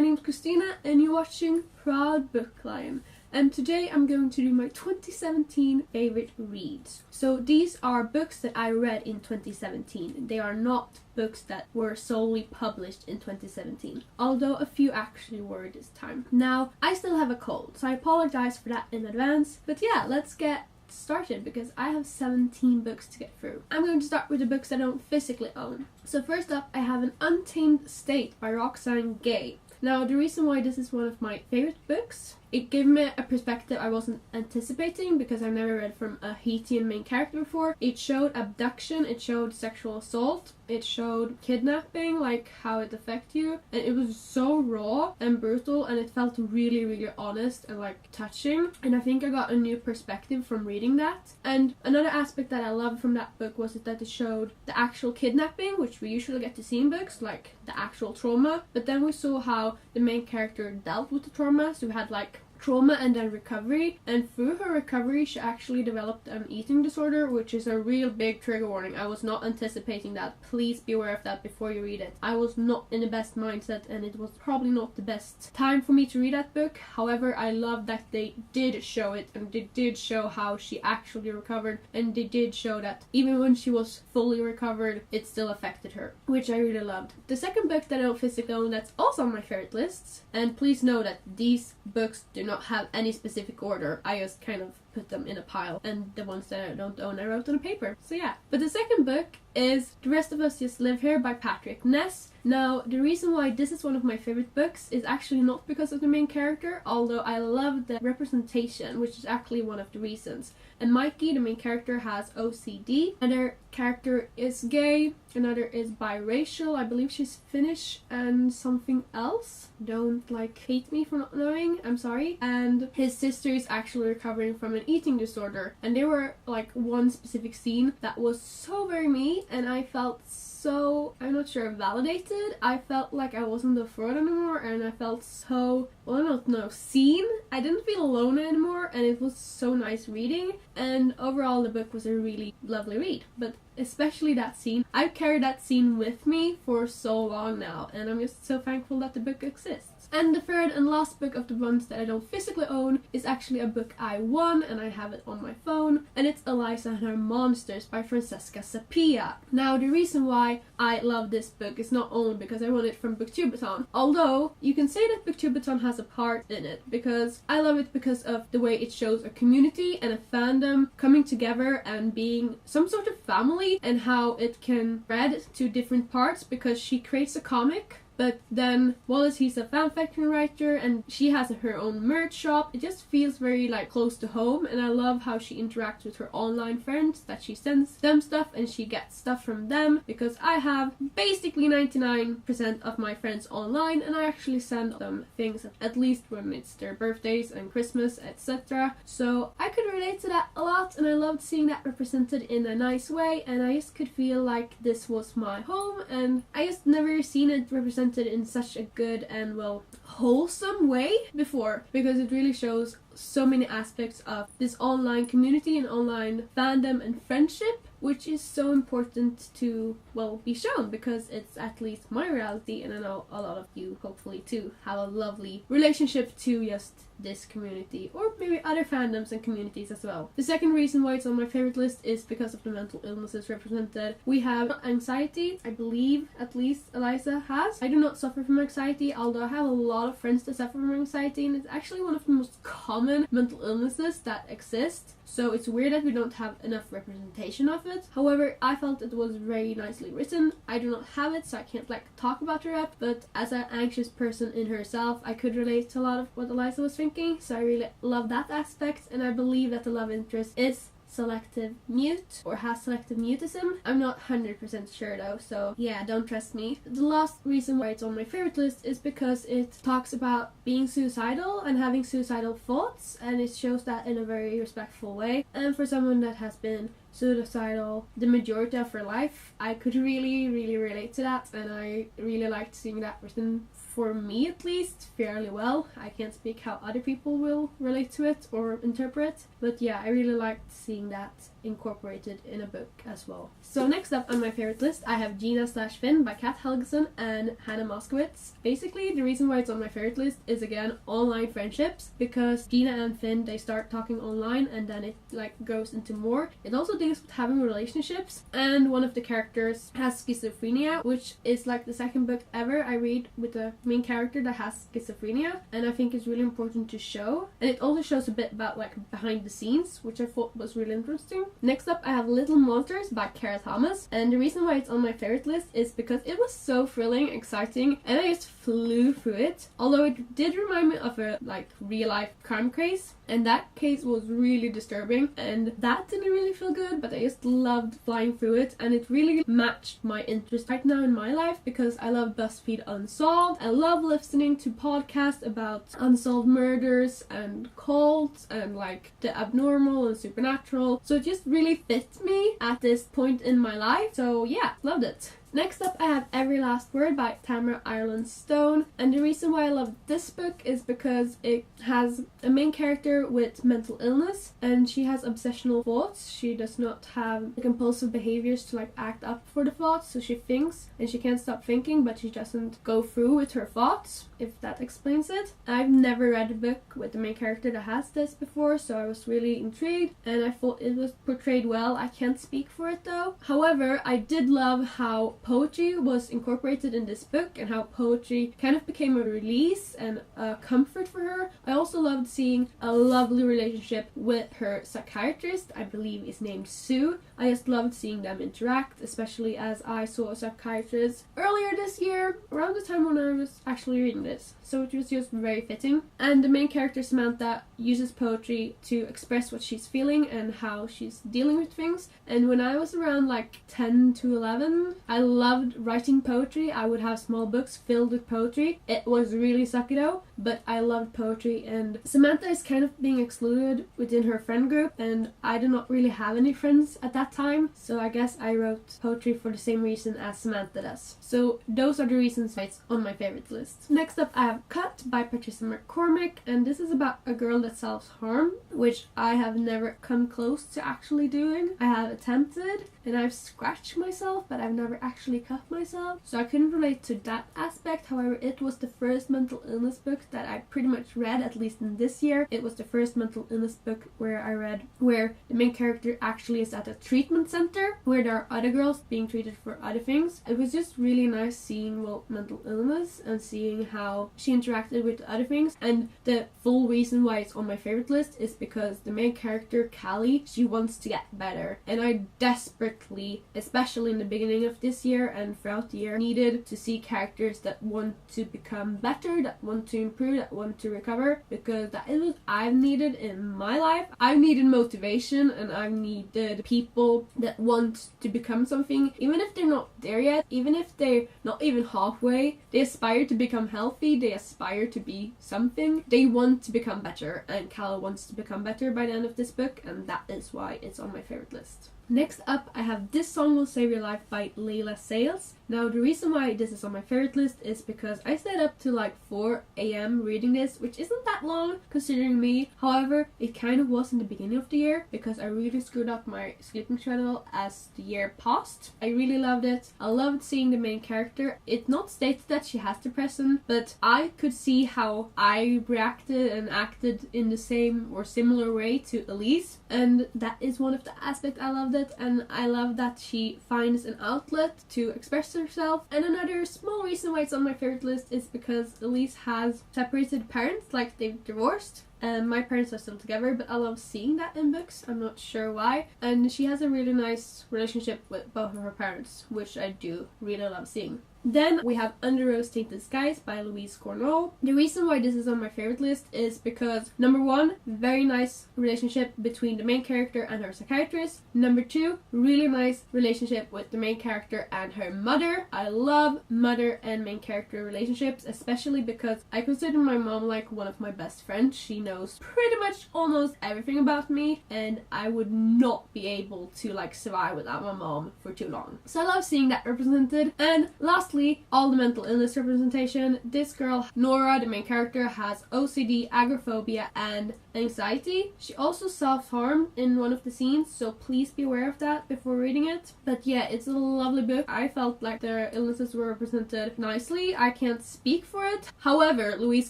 name's Christina and you're watching Proud Book Lion. And today I'm going to do my 2017 favorite reads. So these are books that I read in 2017. They are not books that were solely published in 2017, although a few actually were this time. Now, I still have a cold, so I apologize for that in advance. But yeah, let's get started because I have 17 books to get through. I'm going to start with the books I don't physically own. So first up, I have an Untamed State by Roxane Gay. Now, the reason why this is one of my favorite books, it gave me a perspective I wasn't anticipating because I've never read from a Haitian main character before. It showed abduction, it showed sexual assault, it showed kidnapping, like how it affects you, and it was so raw and brutal, and it felt really, really honest and like touching, and I think I got a new perspective from reading that. And another aspect that I loved from that book was that it showed the actual kidnapping, which we usually get to see in books, like the actual trauma, but then we saw how the main character dealt with the trauma. So we had like trauma and then recovery, and through her recovery she actually developed an eating disorder, which is a real big trigger warning. I was not anticipating that. Please be aware of that before you read it. I was not in the best mindset and it was probably not the best time for me to read that book. However, I love that they did show it, and they did show how she actually recovered, and they did show that even when she was fully recovered it still affected her, which I really loved. The second book that I don't physically own that's also on my favorite lists, and please know that these books do not have any specific order. I just kind of put them in a pile, and the ones that I don't own I wrote on a paper. So yeah. But the second book is The Rest of Us Just Live Here by Patrick Ness. Now, the reason why this is one of my favorite books is actually not because of the main character, although I love the representation, which is actually one of the reasons. And Mikey, the main character, has OCD. Another character is gay, another is biracial, I believe she's Finnish and something else. Don't hate me for not knowing, I'm sorry. And his sister is actually recovering from an eating disorder, and there were one specific scene that was so very me, and I felt so, I'm not sure, validated. I felt like I wasn't a fraud anymore, and I felt so, well, I don't know, seen. I didn't feel alone anymore, and it was so nice reading, and overall the book was a really lovely read. But especially that scene, I've carried that scene with me for so long now, and I'm just so thankful that the book exists. And the third and last book of the ones that I don't physically own is actually a book I won, and I have it on my phone, and it's Eliza and Her Monsters by Francesca Sapia. Now, the reason why I love this book is not only because I won it from Booktubeathon, although you can say that Booktubeathon has a part in it, because I love it because of the way it shows a community and a fandom coming together and being some sort of family, and how it can spread to different parts, because she creates a comic, but then Wallace, he's a fanfiction writer, and she has her own merch shop. It just feels very close to home, and I love how she interacts with her online friends, that she sends them stuff and she gets stuff from them, because I have basically 99% of my friends online, and I actually send them things at least when it's their birthdays and Christmas, etc. So I could relate to that a lot, and I loved seeing that represented in a nice way, and I just could feel like this was my home, and I just never seen it represented in such a good and, well, wholesome way before, because it really shows so many aspects of this online community and online fandom and friendship, which is so important to, well, be shown, because it's at least my reality, and I know a lot of you hopefully too have a lovely relationship to just this community, or maybe other fandoms and communities as well. The second reason why it's on my favorite list is because of the mental illnesses represented. We have anxiety, I believe at least Eliza has. I do not suffer from anxiety, although I have a lot of friends that suffer from anxiety, and it's actually one of the most common mental illnesses that exist. So it's weird that we don't have enough representation of it. However, I felt it was very nicely written. I do not have it, so I can't talk about her yet, but as an anxious person in herself, I could relate to a lot of what Eliza was thinking, so I really love that aspect, and I believe that the love interest is selective mute or has selective mutism. I'm not 100% sure though, so yeah, don't trust me. The last reason why it's on my favorite list is because it talks about being suicidal and having suicidal thoughts, and it shows that in a very respectful way. And for someone that has been suicidal the majority of her life. I could really relate to that, and I really liked seeing that written, for me at least, fairly well. I can't speak how other people will relate to it or interpret, but yeah, I really liked seeing that incorporated in a book as well. So next up on my favorite list, I have Gena/Finn by Kat Helgeson and Hannah Moskowitz. Basically, the reason why it's on my favorite list is again online friendships, because Gena and Finn, they start talking online and then it like goes into more. It also deals with having relationships, and one of the characters has schizophrenia, which is like the second book ever I read with a main character that has schizophrenia, and I think it's really important to show. And it also shows a bit about like behind the scenes, which I thought was really interesting. Next up, I have Little Mortars by Kara Thomas, and the reason why it's on my favorite list is because it was so thrilling, exciting, and I just flew through it. Although it did remind me of a like real life crime case, and that case was really disturbing, and that didn't really feel good, but I just loved flying through it, and it really matched my interest right now in my life, because I love BuzzFeed Unsolved. I love listening to podcasts about unsolved murders and cults and like the abnormal and supernatural, so it just really fit me at this point in my life. So yeah, loved it. Next up, I have Every Last Word by Tamara Ireland Stone, and the reason why I love this book is because it has a main character with mental illness, and she has obsessional thoughts. She does not have compulsive behaviors to like act up for the thoughts, so she thinks and she can't stop thinking, but she doesn't go through with her thoughts, if that explains it. I've never read a book with the main character that has this before, so I was really intrigued, and I thought it was portrayed well. I can't speak for it though. However, I did love how poetry was incorporated in this book, and how poetry kind of became a release and a comfort for her. I also loved seeing a lovely relationship with her psychiatrist, I believe is named Sue. I just loved seeing them interact, especially as I saw a psychiatrist earlier this year, around the time when I was actually reading this, so it was just very fitting. And the main character Samantha uses poetry to express what she's feeling and how she's dealing with things, and when I was around like 10 to 11, I loved writing poetry. I would have small books filled with poetry. It was really sucky though, but I loved poetry, and Samantha is kind of being excluded within her friend group, and I did not really have any friends at that time, so I guess I wrote poetry for the same reason as Samantha does. So those are the reasons why it's on my favorite list. Next up, I have Cut by Patricia McCormick, and this is about a girl that self-harm, which I have never come close to actually doing. I have attempted, and I've scratched myself, but I've never actually cut myself, so I couldn't relate to that aspect. However, it was the first mental illness book that I pretty much read, at least in this year. It was the first mental illness book where I read where the main character actually is at a treatment center where there are other girls being treated for other things. It was just really nice seeing mental illness and seeing how she interacted with other things, and the full reason why it's on my favorite list is because the main character Callie, she wants to get better, and I desperately, especially in the beginning of this year and throughout the year, needed to see characters that want to become better, that want to improve, that want to recover, because that is what I've needed in my life. I've needed motivation, and I've needed people that want to become something, even if they're not there yet, even if they're not even halfway. They aspire to become healthy, they aspire to be something, they want to become better, and Callie wants to become better by the end of this book, and that is why it's on my favorite list. Next up, I have This Song Will Save Your Life by Layla Sales. Now, the reason why this is on my favorite list is because I stayed up to like 4 a.m. reading this, which isn't that long considering me. However, it kind of was in the beginning of the year because I really screwed up my sleeping schedule as the year passed. I really loved it. I loved seeing the main character. It's not stated that she has depression, but I could see how I reacted and acted in the same or similar way to Elise, and that is one of the aspects I loved it, and I love that she finds an outlet to express herself. And another small reason why it's on my favorite list is because Elise has separated parents, like they've divorced. My parents are still together, but I love seeing that in books. I'm not sure why. And she has a really nice relationship with both of her parents, which I do really love seeing. Then we have Under Rose-Tainted Skies by Louise Cornell. The reason why this is on my favorite list is because number one, very nice relationship between the main character and her psychiatrist. Number two, really nice relationship with the main character and her mother. I love mother and main character relationships, especially because I consider my mom like one of my best friends. She knows pretty much almost everything about me, and I would not be able to like survive without my mom for too long. So I love seeing that represented. And lastly, all the mental illness representation. This girl, Nora, the main character, has OCD, agoraphobia, and anxiety. She also self-harmed in one of the scenes, so please be aware of that before reading it. But yeah, it's a lovely book. I felt like their illnesses were represented nicely. I can't speak for it. However, Louise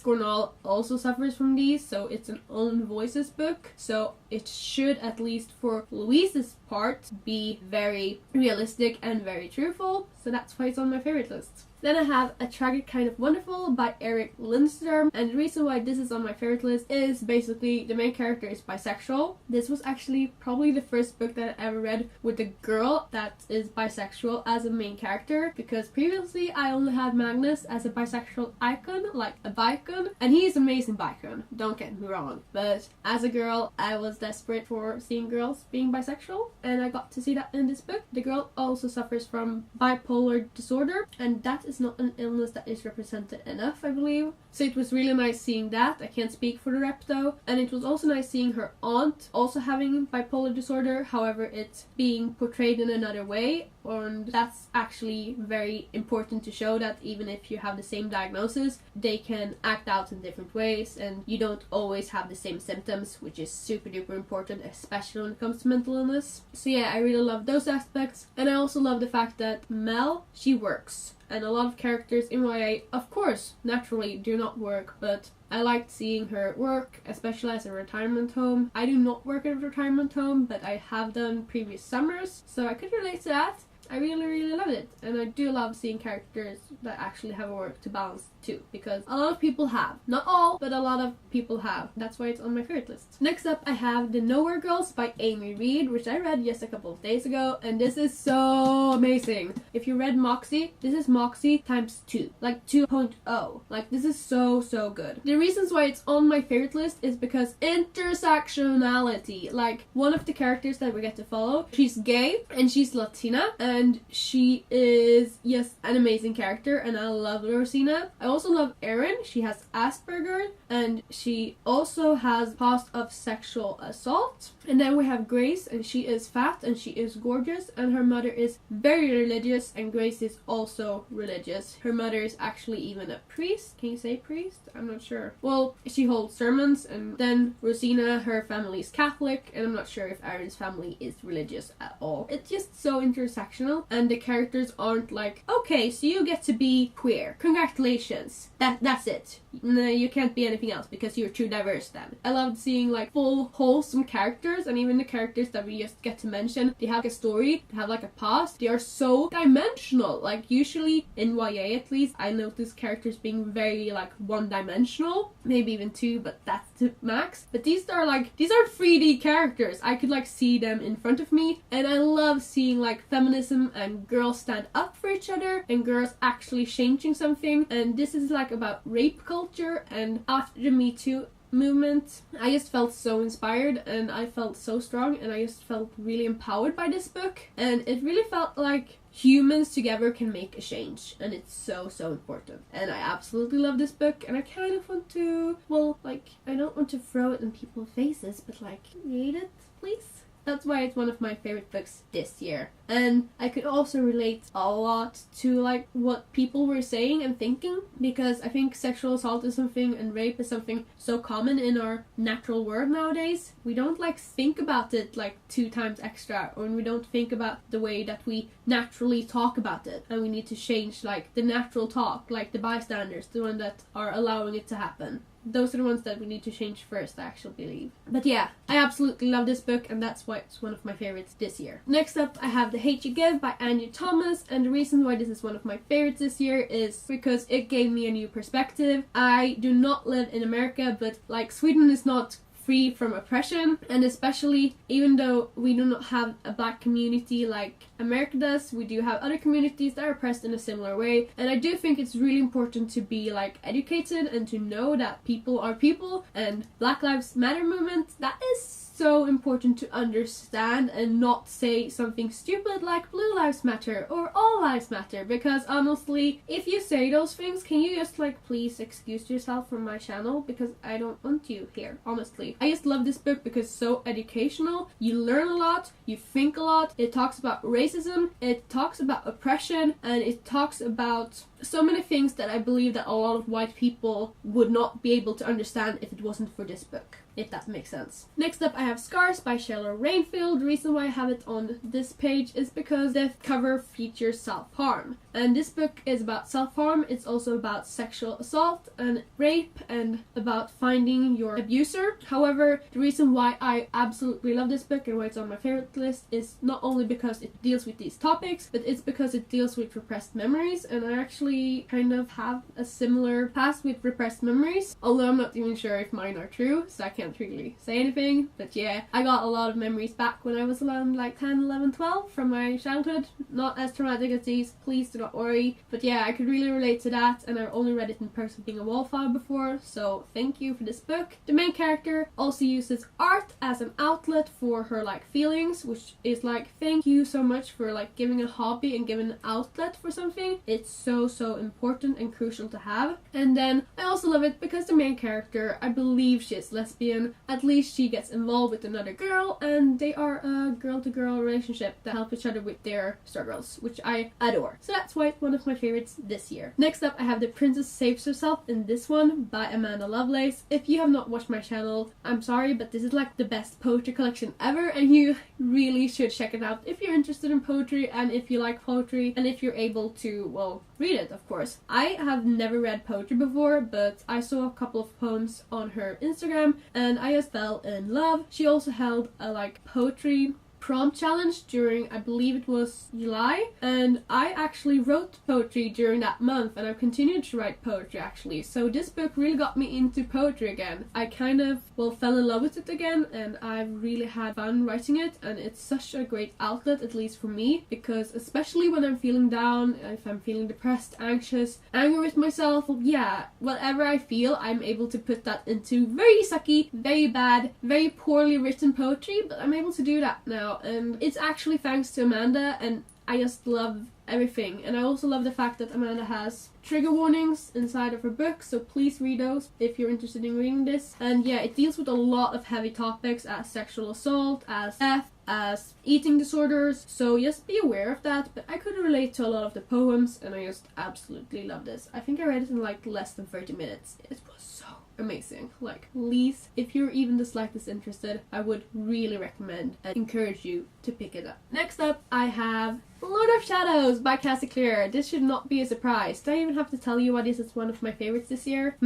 Cornell also suffers from these, so it's an own voices book, so it should, at least for Louise's part, be very realistic and very truthful, so that's why it's on my favorite list. Then I have A Tragic Kind of Wonderful by Eric Lindstrom, and the reason why this is on my favorite list is basically the main character is bisexual. This was actually probably the first book that I ever read with a girl that is bisexual as a main character, because previously I only had Magnus as a bisexual icon, like a bicon, and he is an amazing bicon, don't get me wrong, but as a girl I was desperate for seeing girls being bisexual, and I got to see that in this book. The girl also suffers from bipolar disorder, and that is not an illness that is represented enough, I believe. So it was really nice seeing that. I can't speak for the rep though. And it was also nice seeing her aunt also having bipolar disorder, however it's being portrayed in another way, and that's actually very important to show that even if you have the same diagnosis, they can act out in different ways and you don't always have the same symptoms, which is super duper important, especially when it comes to mental illness. So yeah, I really love those aspects, and I also love the fact that Mel, she works. And a lot of characters in YA, of course, naturally do not work, but I liked seeing her work, especially as a retirement home. I do not work at a retirement home, but I have done previous summers, so I could relate to that. I really loved it, and I do love seeing characters that actually have a work to balance too, because a lot of people have. Not all, but a lot of people have. That's why it's on my favorite list. Next up, I have The Nowhere Girls by Amy Reed, which I read just a couple of days ago, and this is so amazing. If you read Moxie, this is Moxie times 2, like 2.0. Like, this is so good. The reasons why it's on my favorite list is because intersectionality. Like, one of the characters that we get to follow, she's gay and she's Latina, and she is just an amazing character, and I love Rosina. I also love Erin. She has Asperger's, and she also has past of sexual assault. And then we have Grace, and she is fat and she is gorgeous, and her mother is very religious, and Grace is also religious. Her mother is actually even a priest. Can you say priest? I'm not sure. Well, she holds sermons. And then Rosina, her family is Catholic, and I'm not sure if Erin's family is religious at all. It's just so intersectional, and the characters aren't like, okay, so you get to be queer, congratulations, that's it. No, you can't be anything else because you're too diverse then. I loved seeing like full wholesome characters, and even the characters that we just get to mention, they have a story, they have like a past, they are so dimensional. Like, usually in YA at least, I notice characters being very like one-dimensional, maybe even two, but that's the max. But these are 3D characters. I could like see them in front of me, and I love seeing like feminism and girls stand up for each other and girls actually changing something. And this is like about rape culture, and after the Me Too movement, I just felt so inspired, and I felt so strong, and I just felt really empowered by this book, and it really felt like humans together can make a change, and it's so important. And I absolutely love this book, and I kind of want to, well, like, I don't want to throw it in people's faces, but like, read it, please. That's why it's one of my favorite books this year. And I could also relate a lot to like what people were saying and thinking, because I think sexual assault is something, and rape is something so common in our natural world nowadays. We don't like think about it like 2 times extra, or we don't think about the way that we naturally talk about it, and we need to change like the natural talk, like the bystanders, the one that are allowing it to happen. Those are the ones that we need to change first, I actually believe. But yeah, I absolutely love this book, and that's why it's one of my favorites this year. Next up, I have The Hate You Give by Angie Thomas, and the reason why this is one of my favorites this year is because it gave me a new perspective. I do not live in America, but like, Sweden is not free from oppression, and especially even though we do not have a black community like America does, we do have other communities that are oppressed in a similar way, and I do think it's really important to be like educated and to know that people are people, and Black Lives Matter movement, that is so important to understand and not say something stupid like Blue Lives Matter or All Lives Matter, because honestly, if you say those things, can you just like please excuse yourself from my channel, because I don't want you here, honestly. I just love this book because it's so educational, you learn a lot, you think a lot, it talks about racism, it talks about oppression, and it talks about so many things that I believe that a lot of white people would not be able to understand if it wasn't for this book, if that makes sense. Next up I have Scars by Sheila Rainfield. The reason why I have it on this page is because the cover features self-harm, and this book is about self-harm. It's also about sexual assault and rape and about finding your abuser. However, the reason why I absolutely love this book and why it's on my favorite list is not only because it deals with these topics, but it's because it deals with repressed memories, and I actually kind of have a similar past with repressed memories, although I'm not even sure if mine are true, so I can't really say anything. But yeah, I got a lot of memories back when I was around like 10, 11, 12 from my childhood. Not as traumatic as these, please do not worry. But yeah, I could really relate to that, and I've only read it in person being a wallflower before, so thank you for this book. The main character also uses art as an outlet for her like feelings, which is like, thank you so much for like giving a hobby and giving an outlet for something. It's so important and crucial to have. And then I also love it because the main character, I believe she's lesbian, at least she gets involved with another girl, and they are a girl-to-girl relationship that help each other with their struggles, which I adore. So that's why it's one of my favorites this year. Next up I have The Princess Saves Herself in This One by Amanda Lovelace. If you have not watched my channel, I'm sorry, but this is like the best poetry collection ever, and you really should check it out if you're interested in poetry and if you like poetry and if you're able to, well, read it, of course. I have never read poetry before, but I saw a couple of poems on her Instagram and I just fell in love. She also held a like poetry prompt challenge during, I believe it was July, and I actually wrote poetry during that month, and I've continued to write poetry actually. So this book really got me into poetry again. I kind of, well, fell in love with it again, and I've really had fun writing it, and it's such a great outlet, at least for me, because especially when I'm feeling down, if I'm feeling depressed, anxious, angry with myself, yeah, whatever I feel, I'm able to put that into very sucky, very bad, very poorly written poetry, but I'm able to do that now. And it's actually thanks to Amanda, and I just love everything. And I also love the fact that Amanda has trigger warnings inside of her book, so please read those if you're interested in reading this. And yeah, it deals with a lot of heavy topics as sexual assault, as theft, as eating disorders, so just be aware of that. But I could relate to a lot of the poems, and I just absolutely love this. I think I read it in like less than 30 minutes. It was so amazing. Like, please, if you're even the slightest interested, I would really recommend and encourage you to pick it up. Next up, I have Lord of Shadows by Cassie Clare. This should not be a surprise. Do I even have to tell you why this is one of my favorites this year?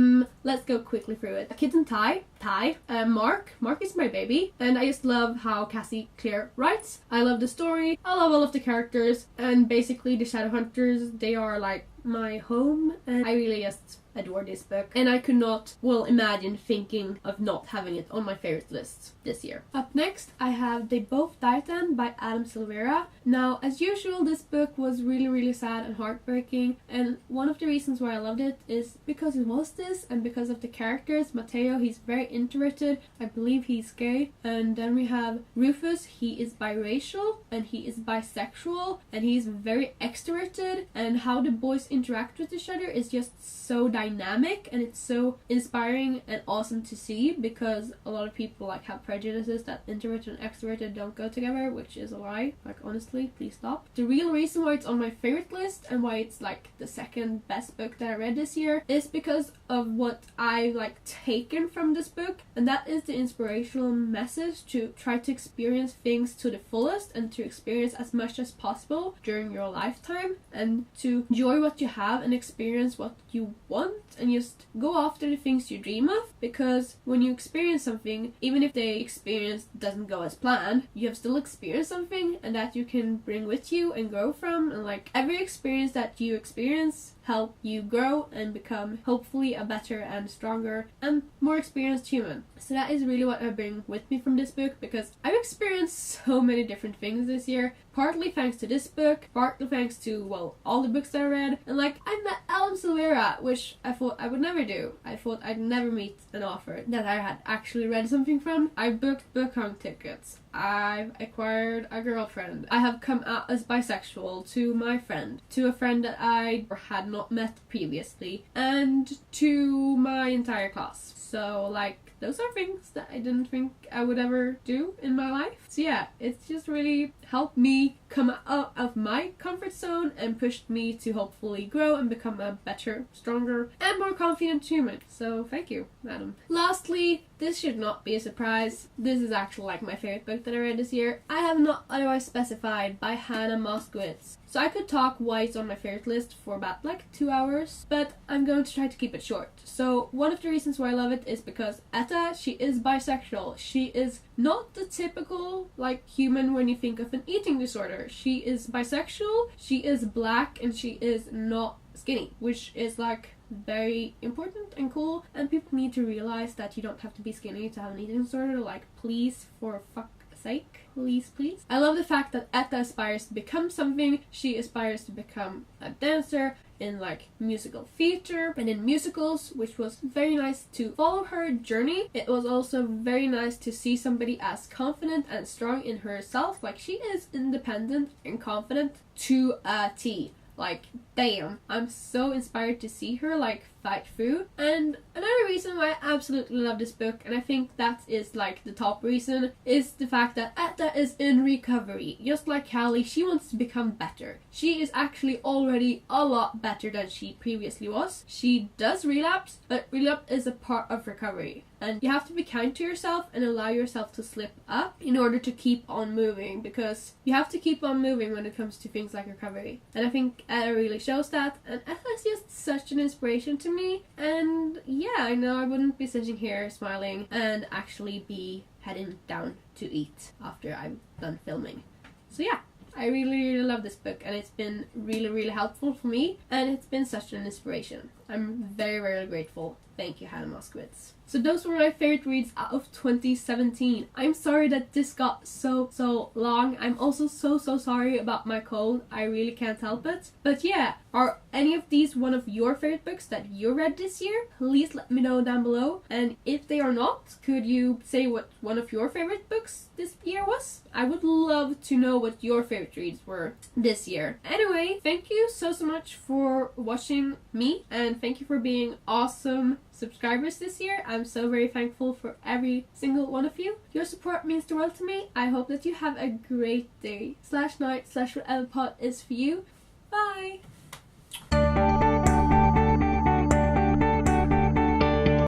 Let's go quickly through it. A Kitten Ty, Mark is my baby, and I just love how Cassie Clare writes. I love the story, I love all of the characters, and basically the Shadowhunters, they are like my home, and I really just adore this book, and I could not, well, imagine thinking of not having it on my favorite list this year. Up next, I have They Both Died Then by Adam Silvera. Now, as usual, this book was really sad and heartbreaking, and one of the reasons why I loved it is because it was this, and because of the characters. Mateo, he's very introverted, I believe he's gay, and then we have Rufus, he is biracial, and he is bisexual, and he's very extroverted, and how the boys interact with each other is just so dynamic, and it's so inspiring and awesome to see, because a lot of people like have prejudices that introverted and extroverted don't go together, which is a lie. Like, honestly, please stop. The real reason why it's on my favorite list and why it's like the second best book that I read this year is because of what I like taken from this book, and that is the inspirational message to try to experience things to the fullest and to experience as much as possible during your lifetime, and to enjoy what you have and experience what you want, and just go after the things you dream of, because when you experience something, even if the experience doesn't go as planned, you have still experienced something, and that you can bring with you and grow from. And like, every experience that you experience help you grow and become hopefully a better and stronger and more experienced human. So that is really what I bring with me from this book, because I've experienced so many different things this year, partly thanks to this book, partly thanks to, well, all the books that I read. And like, I met Alan Silvera, which I thought I would never do. I thought I'd never meet an author that I had actually read something from. I booked book hunt tickets. I've acquired a girlfriend. I have come out as bisexual to my friend, to a friend that I had not met previously, and to my entire class. So like, those are things that I didn't think I would ever do in my life. So yeah, it's just really helped me come out of my comfort zone and pushed me to hopefully grow and become a better, stronger, and more confident human. So thank you, madam. Lastly, this should not be a surprise. This is actually like my favorite book that I read this year. I have not otherwise specified, by Hannah Moskowitz. So I could talk why it's on my favorite list for about like 2 hours, but I'm going to try to keep it short. So one of the reasons why I love it is because Etta, she is bisexual. She is not the typical like human when you think of an eating disorder. She is bisexual, she is black, and she is not skinny, which is like very important and cool, and people need to realize that you don't have to be skinny to have an eating disorder. Like, please, for fuck's sake, please. I love the fact that Etta aspires to become something. She aspires to become a dancer in like musical theater and in musicals, which was very nice to follow her journey. It was also very nice to see somebody as confident and strong in herself. Like, she is independent and confident to a T. Like, damn, I'm so inspired to see her like fight through. And another reason why I absolutely love this book, and I think that is like the top reason, is the fact that Etta is in recovery. Just like Callie, she wants to become better. She is actually already a lot better than she previously was. She does relapse, but relapse is a part of recovery. And you have to be kind to yourself and allow yourself to slip up in order to keep on moving, because you have to keep on moving when it comes to things like recovery. And I think Etta really shows that, and Etta is just such an inspiration to me. And yeah, I know I wouldn't be sitting here smiling and actually be heading down to eat after I'm done filming. So yeah, I really love this book, and it's been really helpful for me, and it's been such an inspiration. I'm very grateful. Thank you, Hannah Moskowitz. So those were my favorite reads out of 2017. I'm sorry that this got so long. I'm also so sorry about my cold. I really can't help it. But yeah, are any of these one of your favorite books that you read this year? Please let me know down below. And if they are not, could you say what one of your favorite books this year was? I would love to know what your favorite reads were this year. Anyway, thank you so much for watching me, and thank you for being awesome subscribers this year. I'm so very thankful for every single one of you. Your support means the world to me. I hope that you have a great day /night /whatever pod is for you. Bye!